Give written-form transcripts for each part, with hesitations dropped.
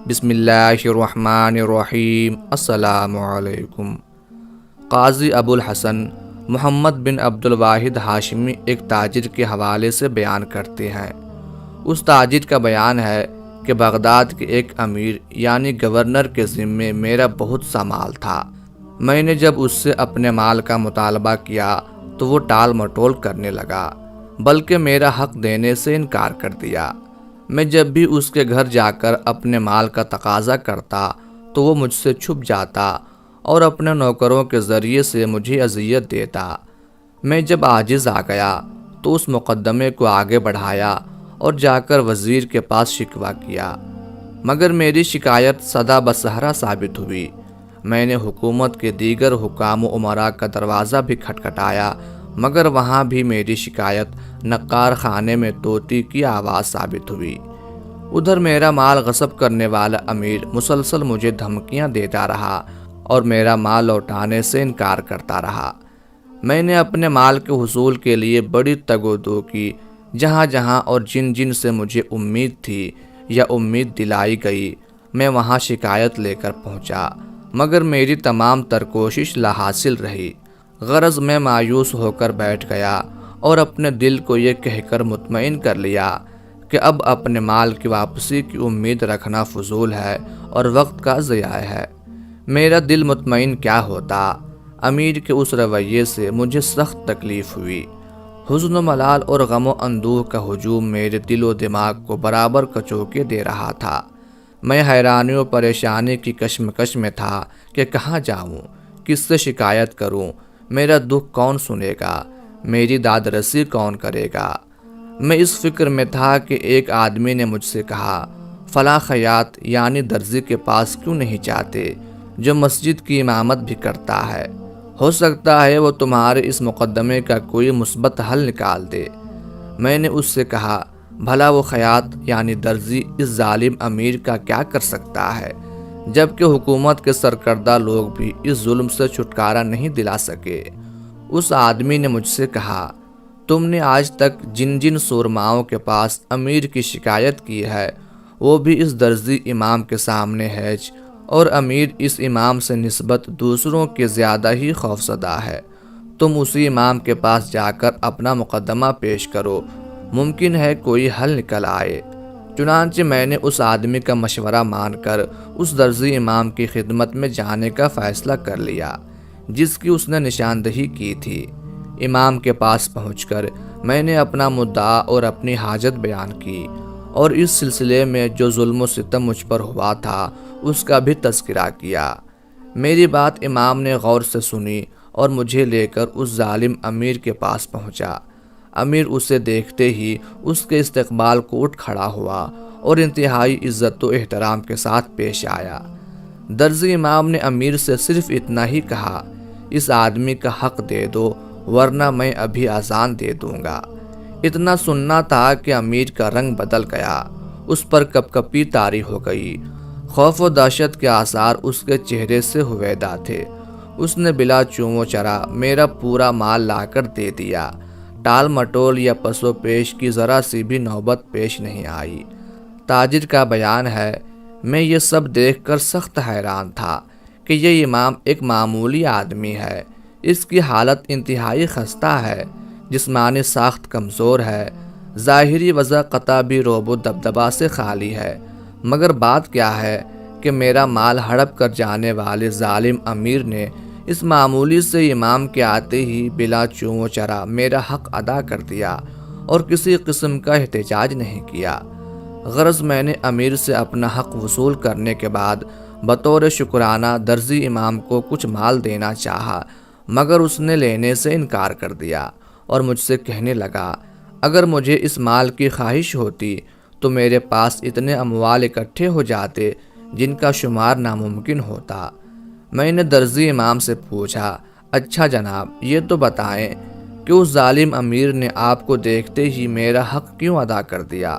بسم اللہ الرحمن الرحیم۔ السلام علیکم۔ قاضی ابو الحسن محمد بن عبد الواحد ہاشمی ایک تاجر کے حوالے سے بیان کرتے ہیں۔ اس تاجر کا بیان ہے کہ بغداد کے ایک امیر یعنی گورنر کے ذمے میرا بہت سا مال تھا۔ میں نے جب اس سے اپنے مال کا مطالبہ کیا تو وہ ٹال مٹول کرنے لگا، بلکہ میرا حق دینے سے انکار کر دیا۔ میں جب بھی اس کے گھر جا کر اپنے مال کا تقاضا کرتا تو وہ مجھ سے چھپ جاتا اور اپنے نوکروں کے ذریعے سے مجھے اذیت دیتا۔ میں جب عاجز آ گیا تو اس مقدمے کو آگے بڑھایا اور جا کر وزیر کے پاس شکوہ کیا، مگر میری شکایت سدا بصہرا ثابت ہوئی۔ میں نے حکومت کے دیگر حکام و امراء کا دروازہ بھی کھٹکھٹایا، مگر وہاں بھی میری شکایت نقار خانے میں طوطی کی آواز ثابت ہوئی۔ ادھر میرا مال غصب کرنے والا امیر مسلسل مجھے دھمکیاں دیتا رہا اور میرا مال لوٹانے سے انکار کرتا رہا۔ میں نے اپنے مال کے حصول کے لیے بڑی تگ و دو کی۔ جہاں جہاں اور جن جن سے مجھے امید تھی یا امید دلائی گئی، میں وہاں شکایت لے کر پہنچا، مگر میری تمام تر کوشش لا حاصل رہی۔ غرض میں مایوس ہو کر بیٹھ گیا اور اپنے دل کو یہ کہہ کر مطمئن کر لیا کہ اب اپنے مال کی واپسی کی امید رکھنا فضول ہے اور وقت کا ضیاع ہے۔ میرا دل مطمئن کیا ہوتا، امیر کے اس رویے سے مجھے سخت تکلیف ہوئی۔ حزن و ملال اور غم و اندوہ کا ہجوم میرے دل و دماغ کو برابر کچوکے دے رہا تھا۔ میں حیرانی و پریشانی کی کشمکش میں تھا کہ کہاں جاؤں، کس سے شکایت کروں، میرا دکھ کون سنے گا، میری داد رسی کون کرے گا۔ میں اس فکر میں تھا کہ ایک آدمی نے مجھ سے کہا، فلاں خیاط یعنی درزی کے پاس کیوں نہیں جاتے جو مسجد کی امامت بھی کرتا ہے، ہو سکتا ہے وہ تمہارے اس مقدمے کا کوئی مثبت حل نکال دے۔ میں نے اس سے کہا، بھلا وہ خیاط یعنی درزی اس ظالم امیر کا کیا کر سکتا ہے، جبکہ حکومت کے سرکردہ لوگ بھی اس ظلم سے چھٹکارا نہیں دلا سکے۔ اس آدمی نے مجھ سے کہا، تم نے آج تک جن جن سورماؤں کے پاس امیر کی شکایت کی ہے وہ بھی اس درزی امام کے سامنے ہیج، اور امیر اس امام سے نسبت دوسروں کے زیادہ ہی خوفزدہ ہے۔ تم اسی امام کے پاس جا کر اپنا مقدمہ پیش کرو، ممکن ہے کوئی حل نکل آئے۔ چنانچہ میں نے اس آدمی کا مشورہ مان کر اس درزی امام کی خدمت میں جانے کا فیصلہ کر لیا جس کی اس نے نشاندہی کی تھی۔ امام کے پاس پہنچ کر میں نے اپنا مدعا اور اپنی حاجت بیان کی اور اس سلسلے میں جو ظلم و ستم مجھ پر ہوا تھا اس کا بھی تذکرہ کیا۔ میری بات امام نے غور سے سنی اور مجھے لے کر اس ظالم امیر کے پاس پہنچا۔ امیر اسے دیکھتے ہی اس کے استقبال کو اٹھ کھڑا ہوا اور انتہائی عزت و احترام کے ساتھ پیش آیا۔ درزی امام نے امیر سے صرف اتنا ہی کہا، اس آدمی کا حق دے دو ورنہ میں ابھی اذان دے دوں گا۔ اتنا سننا تھا کہ امیر کا رنگ بدل گیا، اس پر کپ کپی طاری ہو گئی، خوف و دہشت کے آثار اس کے چہرے سے ہویدا تھے۔ اس نے بلا چوں و چرا میرا پورا مال لا کر دے دیا۔ ٹال مٹول یا پس و پیش کی ذرا سی بھی نوبت پیش نہیں آئی۔ تاجر کا بیان ہے، میں یہ سب دیکھ کر سخت حیران تھا کہ یہ امام ایک معمولی آدمی ہے، اس کی حالت انتہائی خستہ ہے، جسمانی ساخت کمزور ہے، ظاہری وضع قطع بھی روب و دبدبا سے خالی ہے، مگر بات کیا ہے کہ میرا مال ہڑپ کر جانے والے ظالم امیر نے اس معمولی سے امام کے آتے ہی بلا چوں و چرا میرا حق ادا کر دیا اور کسی قسم کا احتجاج نہیں کیا۔ غرض میں نے امیر سے اپنا حق وصول کرنے کے بعد بطور شکرانہ درزی امام کو کچھ مال دینا چاہا، مگر اس نے لینے سے انکار کر دیا اور مجھ سے کہنے لگا، اگر مجھے اس مال کی خواہش ہوتی تو میرے پاس اتنے اموال اکٹھے ہو جاتے جن کا شمار ناممکن ہوتا۔ میں نے درزی امام سے پوچھا، اچھا جناب یہ تو بتائیں کہ اس ظالم امیر نے آپ کو دیکھتے ہی میرا حق کیوں ادا کر دیا،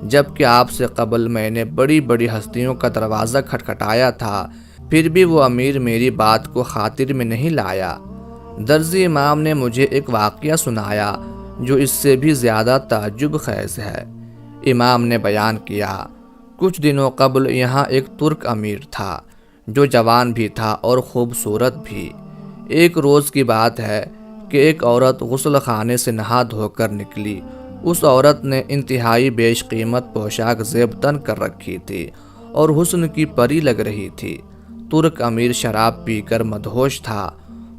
جبکہ آپ سے قبل میں نے بڑی بڑی ہستیوں کا دروازہ کھٹکھٹایا تھا، پھر بھی وہ امیر میری بات کو خاطر میں نہیں لایا۔ درزی امام نے مجھے ایک واقعہ سنایا جو اس سے بھی زیادہ تعجب خیز ہے۔ امام نے بیان کیا، کچھ دنوں قبل یہاں ایک ترک امیر تھا جو جوان بھی تھا اور خوبصورت بھی۔ ایک روز کی بات ہے کہ ایک عورت غسل خانے سے نہا دھو کر نکلی۔ اس عورت نے انتہائی بیش قیمت پوشاک زیب تن کر رکھی تھی اور حسن کی پری لگ رہی تھی۔ ترک امیر شراب پی کر مدہوش تھا۔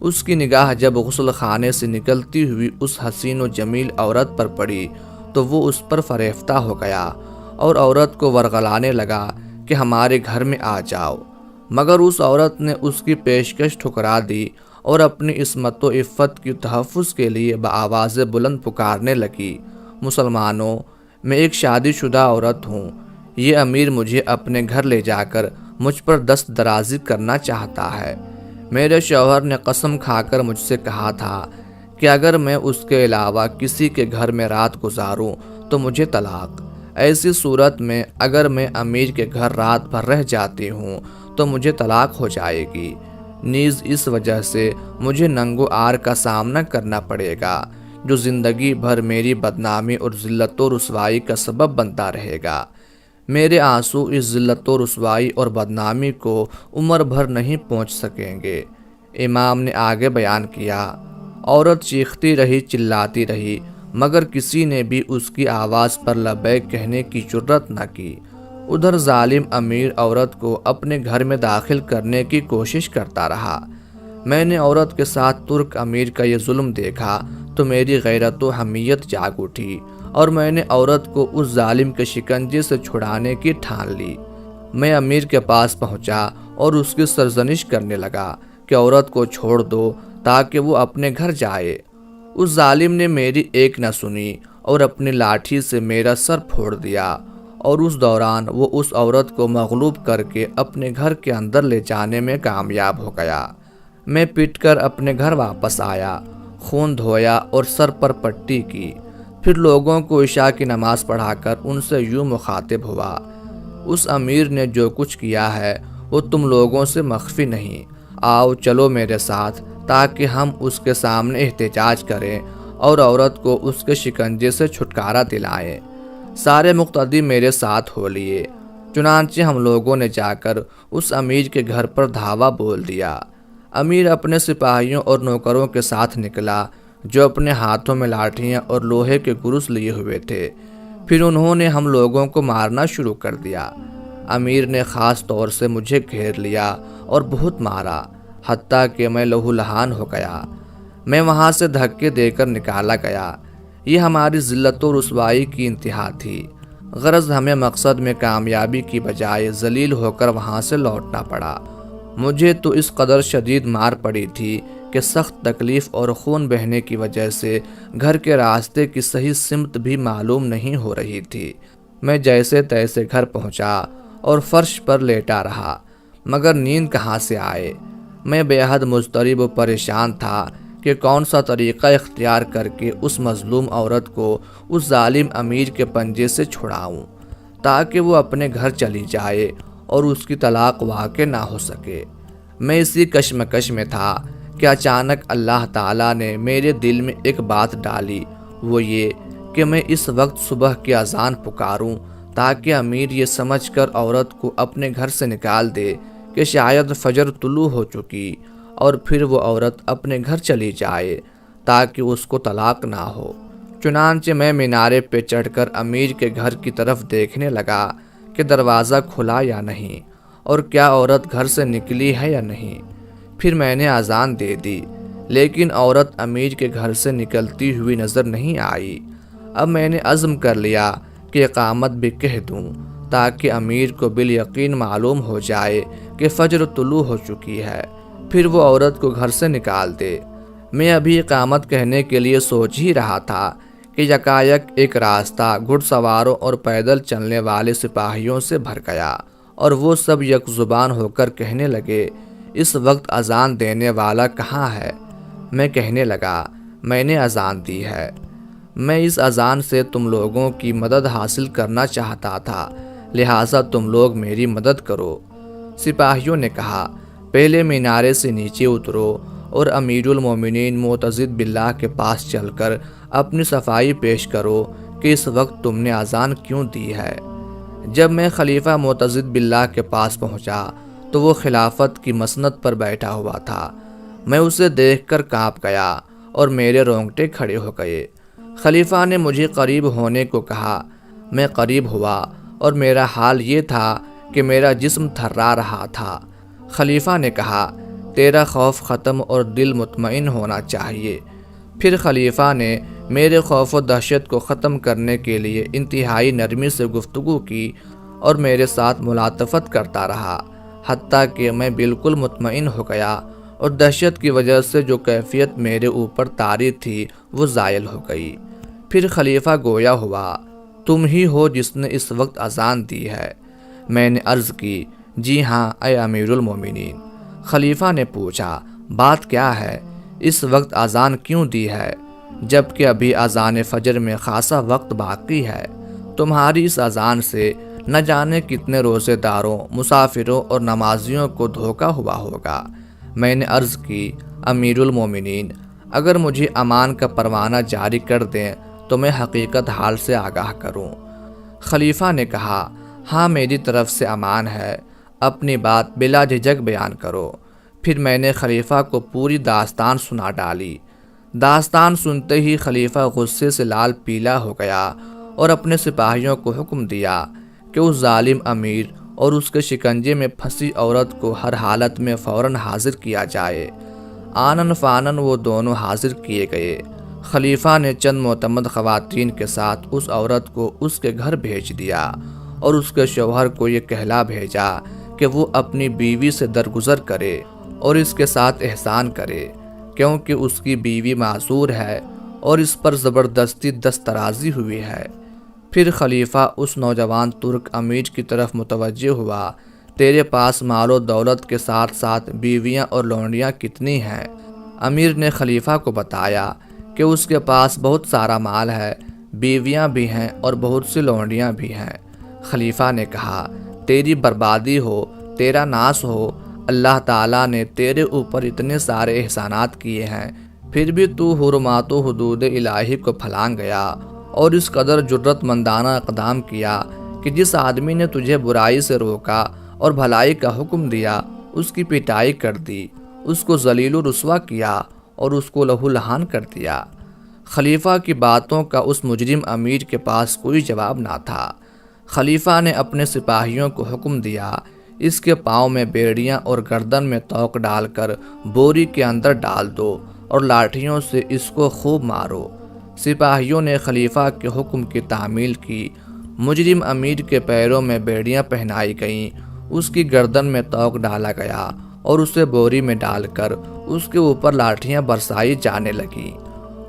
اس کی نگاہ جب غسل خانے سے نکلتی ہوئی اس حسین و جمیل عورت پر پڑی تو وہ اس پر فریفتہ ہو گیا اور عورت کو ورغلانے لگا کہ ہمارے گھر میں آ جاؤ، مگر اس عورت نے اس کی پیشکش ٹھکرا دی اور اپنی عصمت و عفت کی تحفظ کے لیے بآواز بلند پکارنے لگی، مسلمانوں، میں ایک شادی شدہ عورت ہوں۔ یہ امیر مجھے اپنے گھر لے جا کر مجھ پر دست درازی کرنا چاہتا ہے۔ میرے شوہر نے قسم کھا کر مجھ سے کہا تھا کہ اگر میں اس کے علاوہ کسی کے گھر میں رات گزاروں تو مجھے طلاق۔ ایسی صورت میں اگر میں امیر کے گھر رات بھر رہ جاتی ہوں تو مجھے طلاق ہو جائے گی، نیز اس وجہ سے مجھے ننگ و عار کا سامنا کرنا پڑے گا جو زندگی بھر میری بدنامی اور ذلت و رسوائی کا سبب بنتا رہے گا۔ میرے آنسو اس ذلت و رسوائی اور بدنامی کو عمر بھر نہیں پہنچ سکیں گے۔ امام نے آگے بیان کیا، عورت چیختی رہی، چلاتی رہی، مگر کسی نے بھی اس کی آواز پر لبیک کہنے کی جرت نہ کی۔ ادھر ظالم امیر عورت کو اپنے گھر میں داخل کرنے کی کوشش کرتا رہا۔ میں نے عورت کے ساتھ ترک امیر کا یہ ظلم دیکھا تو میری غیرت و حمیت جاگ اٹھی اور میں نے عورت کو اس ظالم کے شکنجے سے چھڑانے کی ٹھان لی۔ میں امیر کے پاس پہنچا اور اس کی سرزنش کرنے لگا کہ عورت کو چھوڑ دو تاکہ وہ اپنے گھر جائے۔ اس ظالم نے میری ایک نہ سنی اور اپنی لاٹھی سے میرا سر پھوڑ دیا، اور اس دوران وہ اس عورت کو مغلوب کر کے اپنے گھر کے اندر لے جانے میں کامیاب ہو گیا۔ میں پٹ کر اپنے گھر واپس آیا، خون دھویا اور سر پر پٹی کی، پھر لوگوں کو عشاء کی نماز پڑھا کر ان سے یوں مخاطب ہوا، اس امیر نے جو کچھ کیا ہے وہ تم لوگوں سے مخفی نہیں، آؤ چلو میرے ساتھ تاکہ ہم اس کے سامنے احتجاج کریں اور عورت کو اس کے شکنجے سے چھٹکارا دلائیں۔ سارے مقتدی میرے ساتھ ہو لیے، چنانچہ ہم لوگوں نے جا کر اس امیر کے گھر پر دھاوا بول دیا۔ امیر اپنے سپاہیوں اور نوکروں کے ساتھ نکلا جو اپنے ہاتھوں میں لاٹھیاں اور لوہے کے گرز لیے ہوئے تھے۔ پھر انہوں نے ہم لوگوں کو مارنا شروع کر دیا۔ امیر نے خاص طور سے مجھے گھیر لیا اور بہت مارا، حتیٰ کہ میں لہو لہان ہو گیا۔ میں وہاں سے دھکے دے کر نکالا گیا۔ یہ ہماری ذلت و رسوائی کی انتہا تھی، غرض ہمیں مقصد میں کامیابی کی بجائے ذلیل ہو کر وہاں سے لوٹنا پڑا۔ مجھے تو اس قدر شدید مار پڑی تھی کہ سخت تکلیف اور خون بہنے کی وجہ سے گھر کے راستے کی صحیح سمت بھی معلوم نہیں ہو رہی تھی۔ میں جیسے تیسے گھر پہنچا اور فرش پر لیٹا رہا، مگر نیند کہاں سے آئے۔ میں بے حد مضطرب و پریشان تھا کہ کون سا طریقہ اختیار کر کے اس مظلوم عورت کو اس ظالم امیر کے پنجے سے چھڑاؤں تاکہ وہ اپنے گھر چلی جائے اور اس کی طلاق واقع نہ ہو سکے۔ میں اسی کشمکش میں تھا کہ اچانک اللہ تعالیٰ نے میرے دل میں ایک بات ڈالی، وہ یہ کہ میں اس وقت صبح کی اذان پکاروں تاکہ امیر یہ سمجھ کر عورت کو اپنے گھر سے نکال دے کہ شاید فجر طلوع ہو چکی، اور پھر وہ عورت اپنے گھر چلی جائے تاکہ اس کو طلاق نہ ہو۔ چنانچہ میں مینارے پہ چڑھ کر امیر کے گھر کی طرف دیکھنے لگا کہ دروازہ کھلا یا نہیں اور کیا عورت گھر سے نکلی ہے یا نہیں۔ پھر میں نے اذان دے دی، لیکن عورت امیر کے گھر سے نکلتی ہوئی نظر نہیں آئی۔ اب میں نے عزم کر لیا کہ اقامت بھی کہہ دوں تاکہ امیر کو بالیقین معلوم ہو جائے کہ فجر طلوع ہو چکی ہے، پھر وہ عورت کو گھر سے نکال دے۔ میں ابھی اقامت کہنے کے لیے سوچ ہی رہا تھا کہ یکایک ایک راستہ گھڑ سواروں اور پیدل چلنے والے سپاہیوں سے بھر گیا، اور وہ سب یک زبان ہو کر کہنے لگے، اس وقت اذان دینے والا کہاں ہے؟ میں کہنے لگا، میں نے اذان دی ہے۔ میں اس اذان سے تم لوگوں کی مدد حاصل کرنا چاہتا تھا، لہٰذا تم لوگ میری مدد کرو۔ سپاہیوں نے کہا، پہلے مینارے سے نیچے اترو اور امیر المومنین معتضد باللہ کے پاس چل کر اپنی صفائی پیش کرو کہ اس وقت تم نے اذان کیوں دی ہے۔ جب میں خلیفہ معتضد باللہ کے پاس پہنچا تو وہ خلافت کی مسند پر بیٹھا ہوا تھا۔ میں اسے دیکھ کر کانپ گیا اور میرے رونگٹے کھڑے ہو گئے۔ خلیفہ نے مجھے قریب ہونے کو کہا۔ میں قریب ہوا اور میرا حال یہ تھا کہ میرا جسم تھرا رہا تھا۔ خلیفہ نے کہا، تیرا خوف ختم اور دل مطمئن ہونا چاہیے۔ پھر خلیفہ نے میرے خوف و دہشت کو ختم کرنے کے لیے انتہائی نرمی سے گفتگو کی اور میرے ساتھ ملاطفت کرتا رہا، حتیٰ کہ میں بالکل مطمئن ہو گیا اور دہشت کی وجہ سے جو کیفیت میرے اوپر طاری تھی وہ زائل ہو گئی۔ پھر خلیفہ گویا ہوا، تم ہی ہو جس نے اس وقت اذان دی ہے؟ میں نے عرض کی، جی ہاں اے امیر المومنین۔ خلیفہ نے پوچھا، بات کیا ہے؟ اس وقت اذان کیوں دی ہے جبکہ ابھی اذان فجر میں خاصا وقت باقی ہے؟ تمہاری اس اذان سے نہ جانے کتنے روزے داروں، مسافروں اور نمازیوں کو دھوکہ ہوا ہوگا۔ میں نے عرض کی، امیر المومنین، اگر مجھے امان کا پروانہ جاری کر دیں تو میں حقیقت حال سے آگاہ کروں۔ خلیفہ نے کہا، ہاں میری طرف سے امان ہے، اپنی بات بلا جھجک بیان کرو۔ پھر میں نے خلیفہ کو پوری داستان سنا ڈالی۔ داستان سنتے ہی خلیفہ غصے سے لال پیلا ہو گیا اور اپنے سپاہیوں کو حکم دیا کہ اس ظالم امیر اور اس کے شکنجے میں پھنسی عورت کو ہر حالت میں فوراً حاضر کیا جائے۔ آنن فانن وہ دونوں حاضر کیے گئے۔ خلیفہ نے چند معتمد خواتین کے ساتھ اس عورت کو اس کے گھر بھیج دیا اور اس کے شوہر کو یہ کہلا بھیجا کہ وہ اپنی بیوی سے درگزر کرے اور اس کے ساتھ احسان کرے، کیونکہ اس کی بیوی معذور ہے اور اس پر زبردستی دسترازی ہوئی ہے۔ پھر خلیفہ اس نوجوان ترک امیر کی طرف متوجہ ہوا، تیرے پاس مال و دولت کے ساتھ ساتھ بیویاں اور لونڈیاں کتنی ہیں؟ امیر نے خلیفہ کو بتایا کہ اس کے پاس بہت سارا مال ہے، بیویاں بھی ہیں اور بہت سی لونڈیاں بھی ہیں۔ خلیفہ نے کہا، تیری بربادی ہو، تیرا ناس ہو، اللہ تعالیٰ نے تیرے اوپر اتنے سارے احسانات کیے ہیں، پھر بھی تو حرمات و حدود الہی کو پھلانگ گیا اور اس قدر جرت مندانہ اقدام کیا کہ جس آدمی نے تجھے برائی سے روکا اور بھلائی کا حکم دیا اس کی پٹائی کر دی، اس کو ذلیل و رسوا کیا اور اس کو لہو لہان کر دیا۔ خلیفہ کی باتوں کا اس مجرم امیر کے پاس کوئی جواب نہ تھا۔ خلیفہ نے اپنے سپاہیوں کو حکم دیا، اس کے پاؤں میں بیڑیاں اور گردن میں توق ڈال کر بوری کے اندر ڈال دو اور لاٹھیوں سے اس کو خوب مارو۔ سپاہیوں نے خلیفہ کے حکم کی تعمیل کی۔ مجرم امیر کے پیروں میں بیڑیاں پہنائی گئیں، اس کی گردن میں توق ڈالا گیا اور اسے بوری میں ڈال کر اس کے اوپر لاٹھیاں برسائی جانے لگیں۔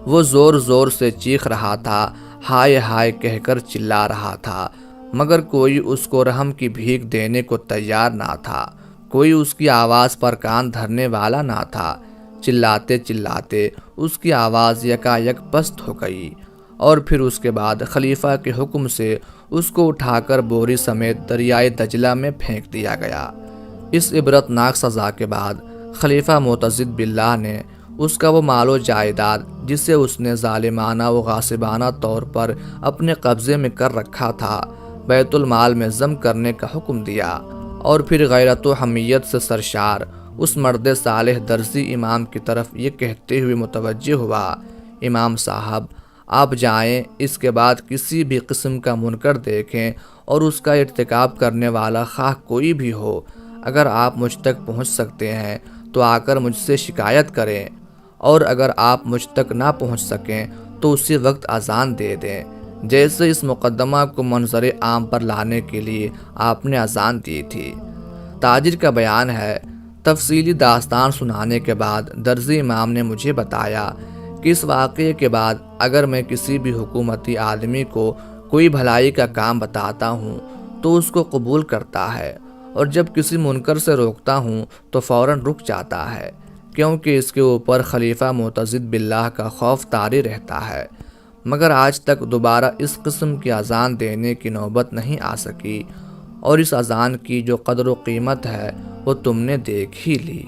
وہ زور زور سے چیخ رہا تھا، ہائے ہائے کہہ کر چلا رہا تھا، مگر کوئی اس کو رحم کی بھیک دینے کو تیار نہ تھا، کوئی اس کی آواز پر کان دھرنے والا نہ تھا۔ چلاتے چلاتے اس کی آواز یکا یک پست ہو گئی اور پھر اس کے بعد خلیفہ کے حکم سے اس کو اٹھا کر بوری سمیت دریائے دجلہ میں پھینک دیا گیا۔ اس عبرتناک سزا کے بعد خلیفہ معتضد باللہ نے اس کا وہ مال و جائیداد جسے اس نے ظالمانہ و غاصبانہ طور پر اپنے قبضے میں کر رکھا تھا، بیت المال میں ضم کرنے کا حکم دیا اور پھر غیرت و حمیت سے سرشار اس مرد صالح درزی امام کی طرف یہ کہتے ہوئے متوجہ ہوا، امام صاحب آپ جائیں، اس کے بعد کسی بھی قسم کا منکر دیکھیں اور اس کا ارتکاب کرنے والا خواہ کوئی بھی ہو، اگر آپ مجھ تک پہنچ سکتے ہیں تو آ کر مجھ سے شکایت کریں، اور اگر آپ مجھ تک نہ پہنچ سکیں تو اسی وقت اذان دے دیں، جیسے اس مقدمہ کو منظر عام پر لانے کے لیے آپ نے اذان دی تھی۔ تاجر کا بیان ہے، تفصیلی داستان سنانے کے بعد درزی امام نے مجھے بتایا کہ اس واقعے کے بعد اگر میں کسی بھی حکومتی آدمی کو کوئی بھلائی کا کام بتاتا ہوں تو اس کو قبول کرتا ہے، اور جب کسی منکر سے روکتا ہوں تو فوراً رک جاتا ہے، کیونکہ اس کے اوپر خلیفہ معتضد باللہ کا خوف طاری رہتا ہے، مگر آج تک دوبارہ اس قسم کی اذان دینے کی نوبت نہیں آ سکی، اور اس اذان کی جو قدر و قیمت ہے وہ تم نے دیکھ ہی لی۔